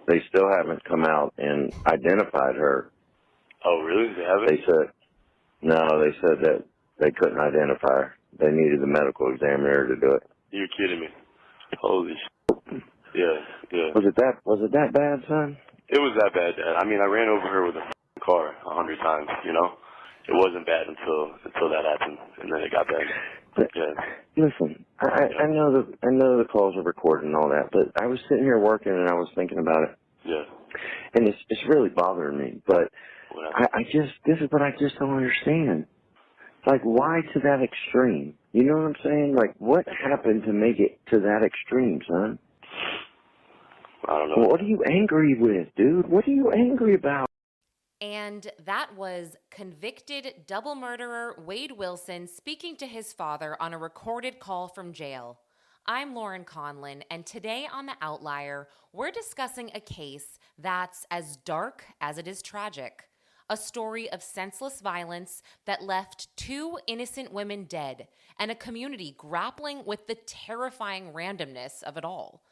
they still haven't come out and identified her. Oh, really? They haven't? They said that they couldn't identify her. They needed the medical examiner to do it. You're kidding me. Holy shit. Yeah. Was it that bad, son? It was that bad, Dad. I mean, I ran over her with a car 100 times, you know? It wasn't bad until that happened, and then it got bad. But, yeah. Listen, I know the calls are recorded and all that, but I was sitting here working and I was thinking about it. Yeah. And it's really bothering me, but this is what I just don't understand. Like, why to that extreme? You know what I'm saying? Like, what happened to make it to that extreme, son? I don't know. What are you angry with, dude? What are you angry about? And that was convicted double murderer Wade Wilson speaking to his father on a recorded call from jail. I'm Lauren Conlin, and today on The Outlier, we're discussing a case that's as dark as it is tragic. A story of senseless violence that left 2 innocent women dead and a community grappling with the terrifying randomness of it all.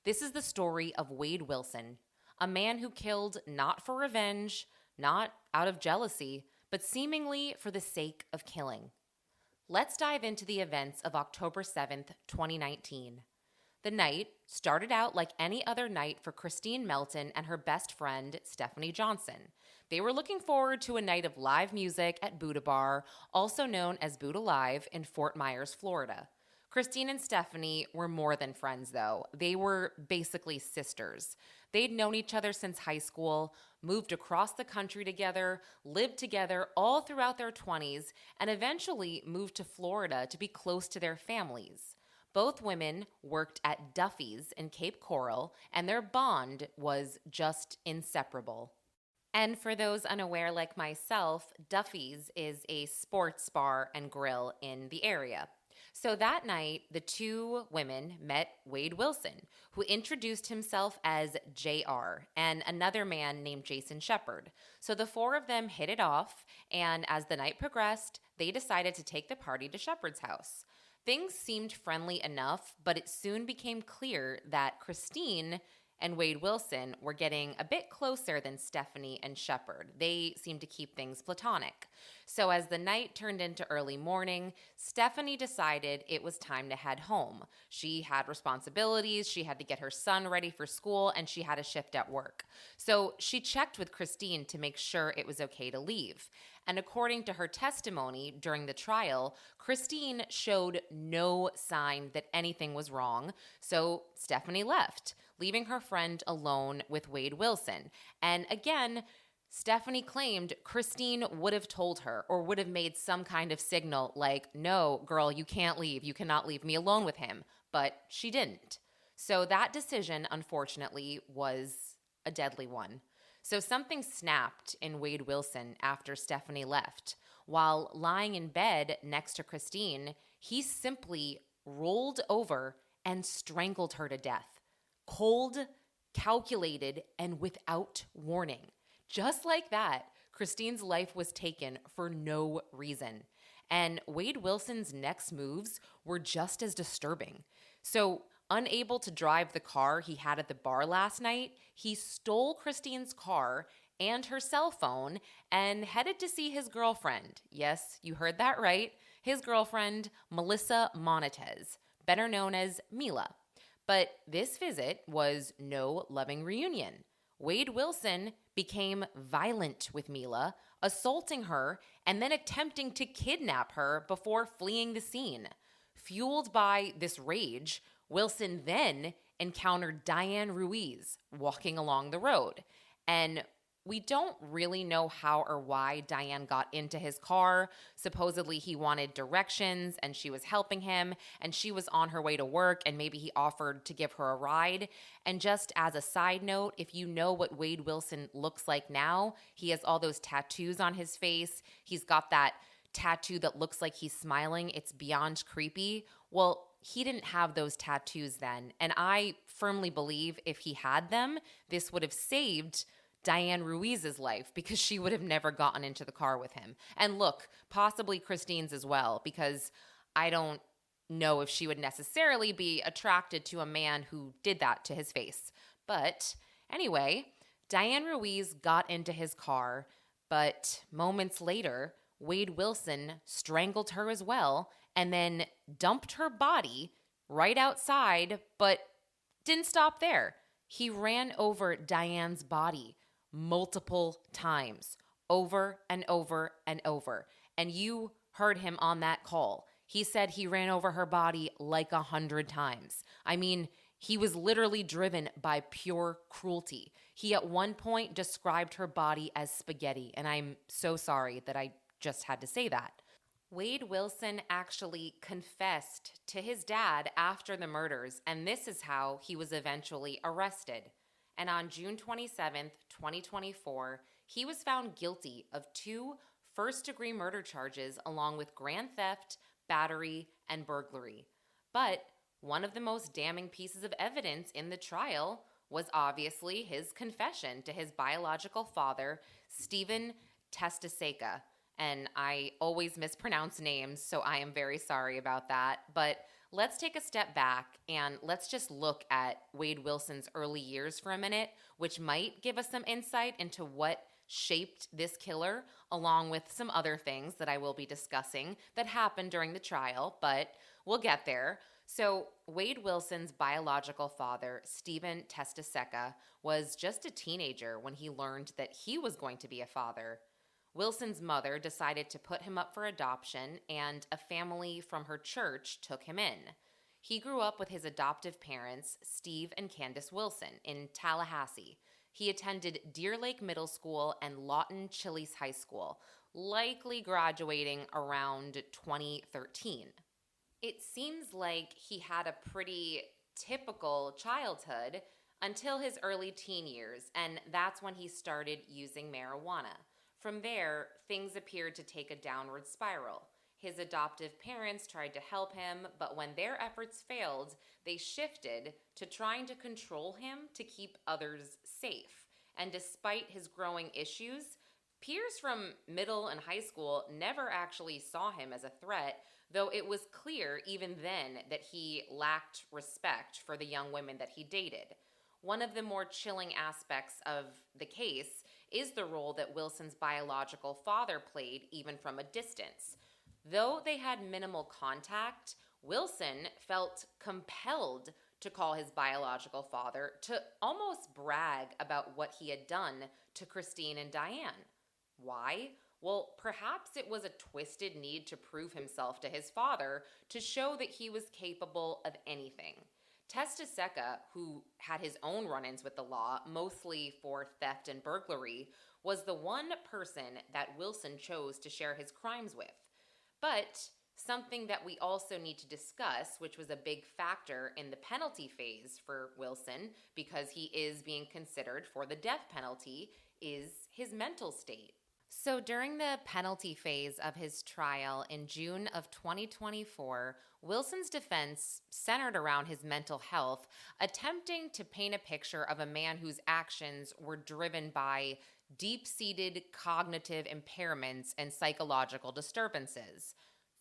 This is the story of Wade Wilson, a man who killed not for revenge, not out of jealousy, but seemingly for the sake of killing. Let's dive into the events of October 7th, 2019. The night started out like any other night for Kristine Melton and her best friend, Stephanie Johnson. They were looking forward to a night of live music at Buddha Bar, also known as Buddha Live, in Fort Myers, Florida. Kristine and Stephanie were more than friends, though. They were basically sisters. They'd known each other since high school, moved across the country together, lived together all throughout their 20s, and eventually moved to Florida to be close to their families. Both women worked at Duffy's in Cape Coral, and their bond was just inseparable. And for those unaware like myself, Duffy's is a sports bar and grill in the area. So that night, the 2 women met Wade Wilson, who introduced himself as JR, and another man named Jason Shepard. So the 4 of them hit it off, and as the night progressed, they decided to take the party to Shepard's house. Things seemed friendly enough, but it soon became clear that Kristine and Wade Wilson were getting a bit closer than Stephanie and Shepard. They seemed to keep things platonic. So as the night turned into early morning, Stephanie decided it was time to head home. She had responsibilities, she had to get her son ready for school, and she had a shift at work. So she checked with Kristine to make sure it was okay to leave. And according to her testimony during the trial, Kristine showed no sign that anything was wrong, so Stephanie left, leaving her friend alone with Wade Wilson. And again, Stephanie claimed Kristine would have told her or would have made some kind of signal like, no, girl, you can't leave. You cannot leave me alone with him. But she didn't. So that decision, unfortunately, was a deadly one. So something snapped in Wade Wilson after Stephanie left. While lying in bed next to Kristine, he simply rolled over and strangled her to death. Cold, calculated, and without warning. Just like that, Kristine's life was taken for no reason. And Wade Wilson's next moves were just as disturbing. So, unable to drive the car he had at the bar last night, he stole Kristine's car and her cell phone and headed to see his girlfriend. Yes, you heard that right. His girlfriend, Melissa Monetez, better known as Mila. But this visit was no loving reunion. Wade Wilson became violent with Mila, assaulting her and then attempting to kidnap her before fleeing the scene. Fueled by this rage, Wilson then encountered Diane Ruiz walking along the road. And we don't really know how or why Diane got into his car. Supposedly he wanted directions and she was helping him and she was on her way to work and maybe he offered to give her a ride. And just as a side note, if you know what Wade Wilson looks like now, he has all those tattoos on his face. He's got that tattoo that looks like he's smiling. It's beyond creepy. Well, he didn't have those tattoos then. And I firmly believe if he had them, this would have saved Diane Ruiz's life because she would have never gotten into the car with him. And look, possibly Kristine's as well, because I don't know if she would necessarily be attracted to a man who did that to his face. But Anyway, Diane Ruiz got into his car, but moments later, Wade Wilson strangled her as well and then dumped her body right outside, but didn't stop there. He ran over Diane's body multiple times, over and over and over. And you heard him on that call. He said he ran over her body like 100 times. I mean, he was literally driven by pure cruelty. He at one point described her body as spaghetti, and I'm so sorry that I just had to say that. Wade Wilson actually confessed to his dad after the murders, and this is how he was eventually arrested. And on June 27th, 2024, he was found guilty of 2 first-degree murder charges along with grand theft, battery, and burglary. But one of the most damning pieces of evidence in the trial was obviously his confession to his biological father, Stephen Testaseca. And I always mispronounce names, so I am very sorry about that. But let's take a step back and let's just look at Wade Wilson's early years for a minute, which might give us some insight into what shaped this killer, along with some other things that I will be discussing that happened during the trial, but we'll get there. So Wade Wilson's biological father, Stephen Testaseca, was just a teenager when he learned that he was going to be a father. Wilson's mother decided to put him up for adoption, and a family from her church took him in. He grew up with his adoptive parents, Steve and Candace Wilson, in Tallahassee. He attended Deer Lake Middle School and Lawton Chili's High School, likely graduating around 2013. It seems like he had a pretty typical childhood until his early teen years, and that's when he started using marijuana. From there, things appeared to take a downward spiral. His adoptive parents tried to help him, but when their efforts failed, they shifted to trying to control him to keep others safe. And despite his growing issues, peers from middle and high school never actually saw him as a threat, though it was clear even then that he lacked respect for the young women that he dated. One of the more chilling aspects of the case is the role that Wilson's biological father played even from a distance. Though they had minimal contact, Wilson felt compelled to call his biological father to almost brag about what he had done to Kristine and Diane. Why? Well, perhaps it was a twisted need to prove himself to his father to show that he was capable of anything. Testaseca, who had his own run-ins with the law, mostly for theft and burglary, was the one person that Wilson chose to share his crimes with. But something that we also need to discuss, which was a big factor in the penalty phase for Wilson, because he is being considered for the death penalty, is his mental state. So during the penalty phase of his trial in June of 2024, Wilson's defense centered around his mental health, attempting to paint a picture of a man whose actions were driven by deep-seated cognitive impairments and psychological disturbances.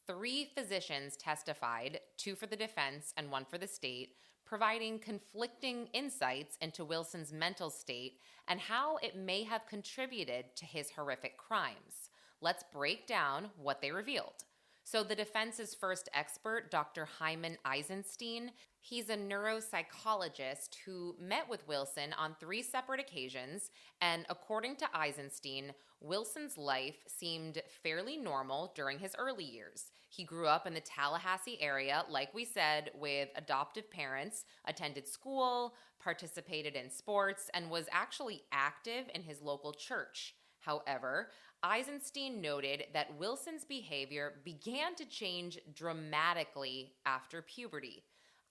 3 physicians testified, 2 for the defense and 1 for the state, providing conflicting insights into Wilson's mental state and how it may have contributed to his horrific crimes. Let's break down what they revealed. So the defense's first expert, Dr. Hyman Eisenstein, he's a neuropsychologist who met with Wilson on 3 separate occasions, and according to Eisenstein, Wilson's life seemed fairly normal during his early years. He grew up in the Tallahassee area, like we said, with adoptive parents, attended school, participated in sports, and was actually active in his local church. However, Eisenstein noted that Wilson's behavior began to change dramatically after puberty.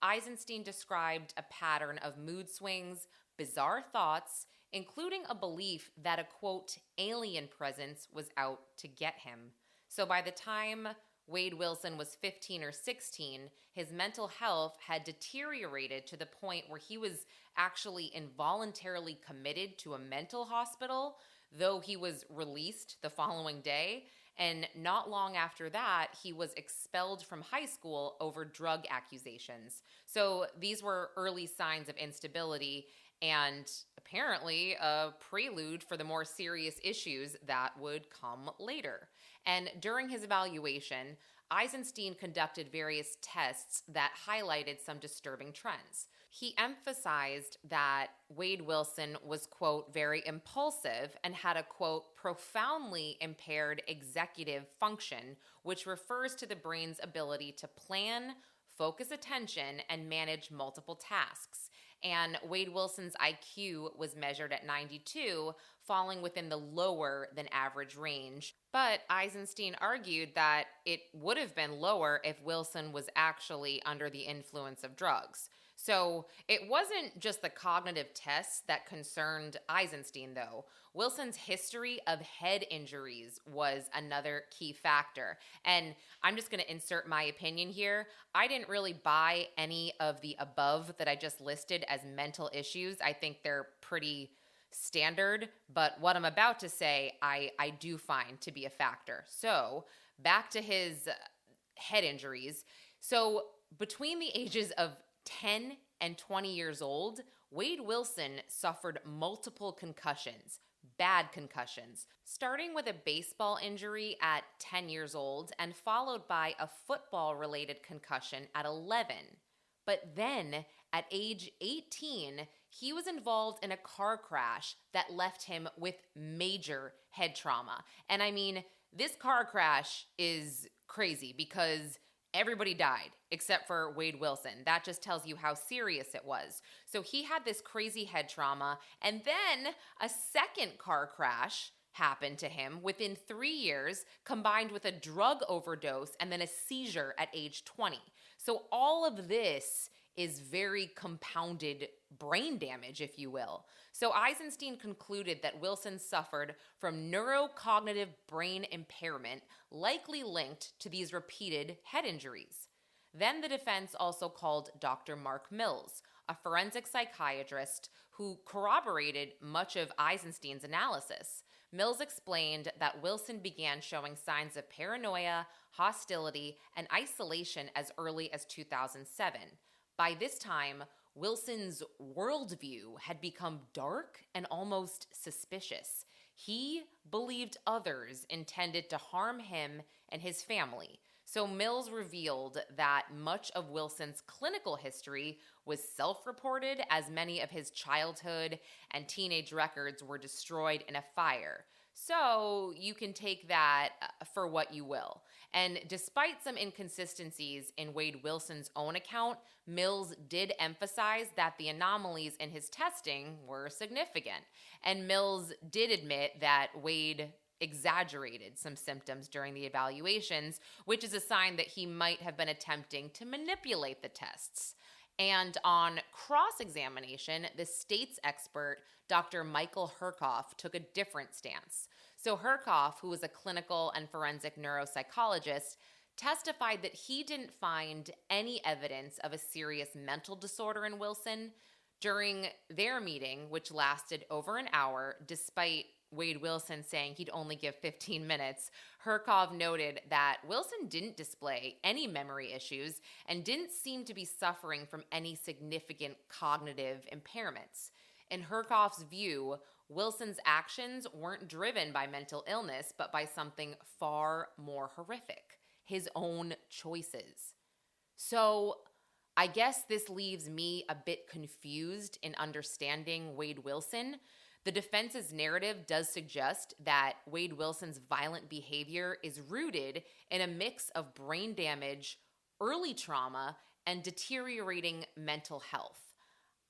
Eisenstein described a pattern of mood swings, bizarre thoughts, including a belief that a, quote, alien presence was out to get him. So by the time Wade Wilson was 15 or 16, his mental health had deteriorated to the point where he was actually involuntarily committed to a mental hospital, though he was released the following day. And not long after that, he was expelled from high school over drug accusations. So these were early signs of instability, and apparently a prelude for the more serious issues that would come later. And during his evaluation, Eisenstein conducted various tests that highlighted some disturbing trends. He emphasized that Wade Wilson was, quote, very impulsive and had a, quote, profoundly impaired executive function, which refers to the brain's ability to plan, focus attention, and manage multiple tasks. And Wade Wilson's IQ was measured at 92, falling within the lower than average range. But Eisenstein argued that it would have been lower if Wilson was actually under the influence of drugs. So it wasn't just the cognitive tests that concerned Eisenstein, though. Wilson's history of head injuries was another key factor. And I'm just going to insert my opinion here. I didn't really buy any of the above that I just listed as mental issues. I think they're pretty standard, but what I'm about to say, I do find to be a factor. So back to his head injuries. So between the ages of 10 and 20 years old, Wade Wilson suffered multiple concussions, bad concussions, starting with a baseball injury at 10 years old and followed by a football-related concussion at 11. But then, at age 18, he was involved in a car crash that left him with major head trauma. And I mean, this car crash is crazy because everybody died except for Wade Wilson. That just tells you how serious it was. So he had this crazy head trauma, and then a second car crash happened to him within 3 years, combined with a drug overdose and then a seizure at age 20. So all of this is very compounded brain damage, if you will. So Eisenstein concluded that Wilson suffered from neurocognitive brain impairment, likely linked to these repeated head injuries. Then the defense also called Dr. Mark Mills, a forensic psychiatrist who corroborated much of Eisenstein's analysis. Mills explained that Wilson began showing signs of paranoia, hostility, and isolation as early as 2007. By this time, Wilson's worldview had become dark and almost suspicious. He believed others intended to harm him and his family. So Mills revealed that much of Wilson's clinical history was self-reported, as many of his childhood and teenage records were destroyed in a fire. So you can take that for what you will. And despite some inconsistencies in Wade Wilson's own account, Mills did emphasize that the anomalies in his testing were significant. And Mills did admit that Wade exaggerated some symptoms during the evaluations, which is a sign that he might have been attempting to manipulate the tests. And on cross-examination, the state's expert, Dr. Michael Herkoff, took a different stance. So Herkoff, who was a clinical and forensic neuropsychologist, testified that he didn't find any evidence of a serious mental disorder in Wilson. During their meeting, which lasted over an hour, despite Wade Wilson saying he'd only give 15 minutes, Herkoff noted that Wilson didn't display any memory issues and didn't seem to be suffering from any significant cognitive impairments. In Herkoff's view, Wilson's actions weren't driven by mental illness, but by something far more horrific, his own choices. So I guess this leaves me a bit confused in understanding Wade Wilson. The defense's narrative does suggest that Wade Wilson's violent behavior is rooted in a mix of brain damage, early trauma, and deteriorating mental health.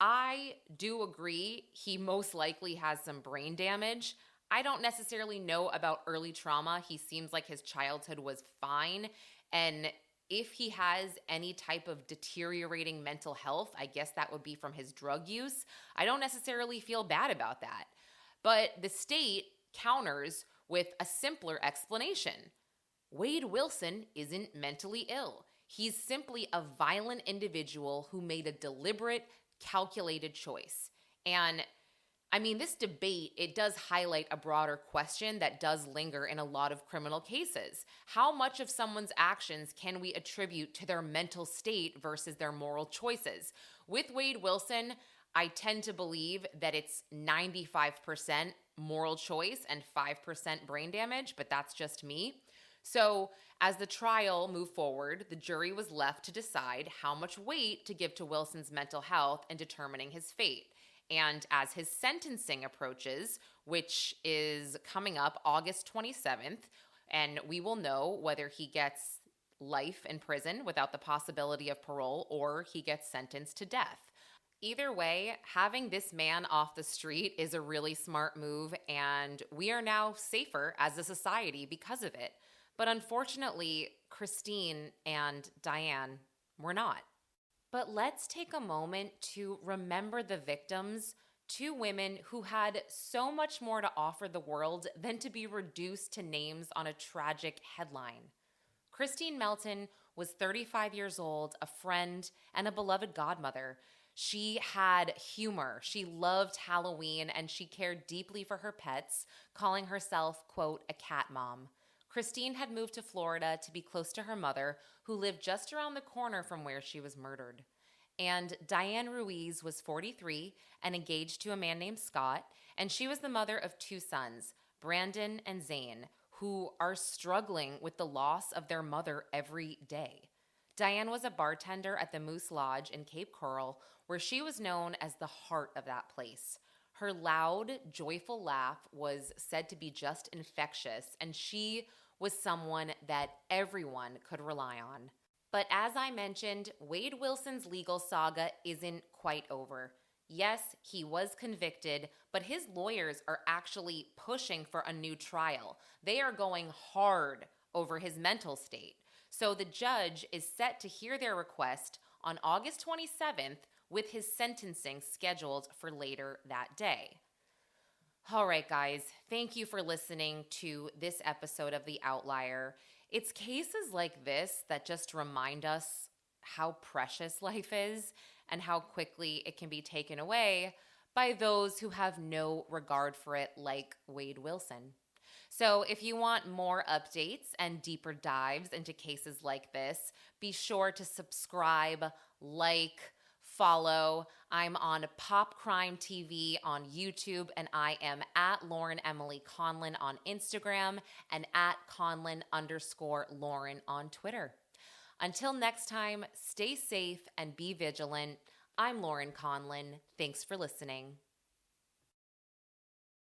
I do agree he most likely has some brain damage. I don't necessarily know about early trauma. He seems like his childhood was fine, and if he has any type of deteriorating mental health, I guess that would be from his drug use. I don't necessarily feel bad about that. But the state counters with a simpler explanation. Wade Wilson isn't mentally ill. He's simply a violent individual who made a deliberate, calculated choice. And I mean, this debate, it does highlight a broader question that does linger in a lot of criminal cases. How much of someone's actions can we attribute to their mental state versus their moral choices? With Wade Wilson, I tend to believe that it's 95% moral choice and 5% brain damage, but that's just me. So, as the trial moved forward, the jury was left to decide how much weight to give to Wilson's mental health in determining his fate. And as his sentencing approaches, which is coming up August 27th, and we will know whether he gets life in prison without the possibility of parole or he gets sentenced to death. Either way, having this man off the street is a really smart move, and we are now safer as a society because of it. But unfortunately, Kristine and Diane were not. But let's take a moment to remember the victims, two women who had so much more to offer the world than to be reduced to names on a tragic headline. Kristine Melton was 35 years old, a friend, and a beloved godmother. She had humor, she loved Halloween, and she cared deeply for her pets, calling herself, quote, a cat mom. Kristine had moved to Florida to be close to her mother, who lived just around the corner from where she was murdered. And Diane Ruiz was 43 and engaged to a man named Scott, and she was the mother of two sons, Brandon and Zane, who are struggling with the loss of their mother every day. Diane was a bartender at the Moose Lodge in Cape Coral, where she was known as the heart of that place. Her loud, joyful laugh was said to be just infectious, and she was someone that everyone could rely on. But as I mentioned, Wade Wilson's legal saga isn't quite over. Yes, he was convicted, but his lawyers are actually pushing for a new trial. They are going hard over his mental state. So the judge is set to hear their request on August 27th, with his sentencing scheduled for later that day. All right, guys, thank you for listening to this episode of The Outlier. It's cases like this that just remind us how precious life is and how quickly it can be taken away by those who have no regard for it, like Wade Wilson. So if you want more updates and deeper dives into cases like this, be sure to subscribe, like, follow. I'm on Pop Crime TV on YouTube, and I am at Lauren Emily Conlin on Instagram and at Conlin_Lauren on Twitter. Until next time, stay safe and be vigilant. I'm Lauren Conlin. Thanks for listening.